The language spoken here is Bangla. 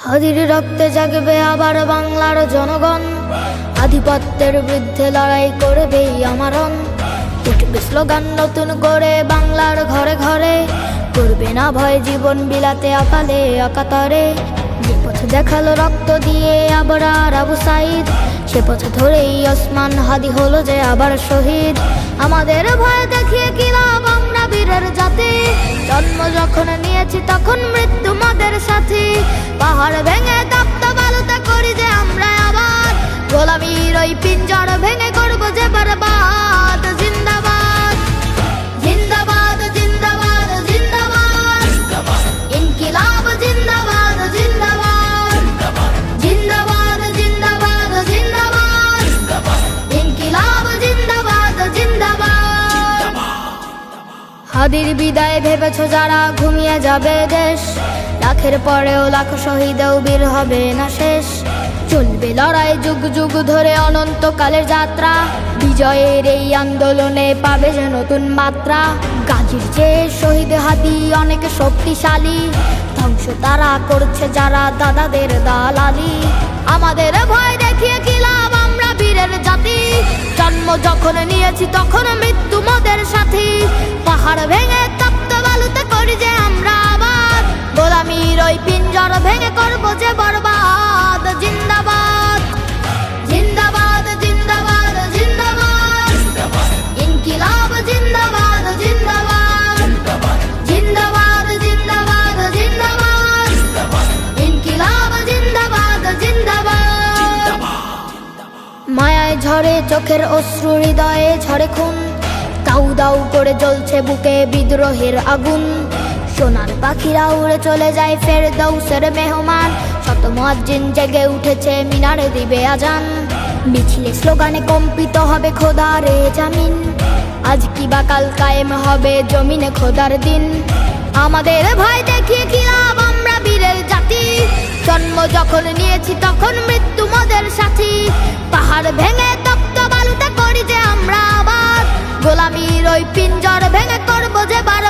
হাদির রক্তে জাগবে আবার বাংলার জনগণ, আধিপত্যের বিরুদ্ধে লড়াই করবেই আমারণ। উঠবে স্লোগান নতুন করে বাংলার ঘরে ঘরে, করবে না ভয় জীবন বিলাতে আকালে আকাতরে। যে পথ দেখালো রক্ত দিয়ে আবরার আবু সাইদ, সে পথ ধরেই ওসমান হাদি হলো যে আবার শহীদ। আমাদের ভয় দেখিয়ে কি লাভ, আমরা বীরের জাতি। জন্ম যখন নিয়েছি তখন মৃত্যু মোদের সাথী। পাহাড় ভেঙে তপ্ত বালুতে করি যে আমরা আবার, গোলামীর ওই পিঞ্জর ভেঙে করবো যে বরবাদ। জিন্দাবাদ জিন্দাবাদ জিন্দাবাদ জিন্দাবাদ, ইনকিলাব জিন্দাবাদ জিন্দাবাদ, জিন্দাবাদ জিন্দাবাদ জিন্দাবাদ, ইনকিলাব জিন্দাবাদ জিন্দাবাদ। হাদির বিদায় ভেবেছো যারা, ঘুমিয়ে যাবে দেশ। লাখের পরেও লাখ শহীদেও বীর হবে না শেষ। চলবে লড়াই যুগ যুগ ধরে অনন্তকালের যাত্রা, বিজয়ের এই আন্দোলনে পাবে যে নতুন মাত্রা। গাজীর যে শহীদ হাদি অনেক শক্তিশালী, ধ্বংস তারা করছে যারা দাদাদের দালালি। আমাদের ভয় দেখিয়ে কি লাভ, আমরা বীরের জাতি। জন্ম যখন নিয়েছি তখন মৃত্যু মোদের সাথী। পাহাড় ভেঙে তপ্ত বালুতে করি যে আমরা আবার, গোলামীর ওই পিঞ্জর ভেঙে করবো যে বরবাদ। জিন্দাবাদ জিন্দাবাদ জিন্দাবাদ জিন্দাবাদ, ইনকিলাব জিন্দাবাদ জিন্দাবাদ, জিন্দাবাদ জিন্দাবাদ জিন্দাবাদ, ইনকিলাব জিন্দাবাদ জিন্দাবাদ। মায়ায় ঝরে চোখের অশ্রু, হৃদয়ে ঝরে খুন, দাউ দাউ করে জ্বলছে বুকে বিদ্রোহের আগুন। সোনার পাখিরা উড়ে চলে যায় ফেরদৌসের মেহমান, শত মুয়াজ্জিন জেগে উঠেছে মিনারে দিবে আজান। মিছিলে স্লোগানে কম্পিত হবে খোদারে জামিন, আজ কি বা কাল কায়েম হবে জমিনে খোদার দিন। আমাদের ভয় দেখিয়ে কি লাভ, আমরা বীরের জাতি। জন্ম যখন নিয়েছি তখন মৃত্যু মোদের সাথী। পাহাড় ভেঙে তপ্ত বালুতে করি যে আমরা আবার, গোলামীর ওই পিঞ্জর ভেঙে করবো যে বার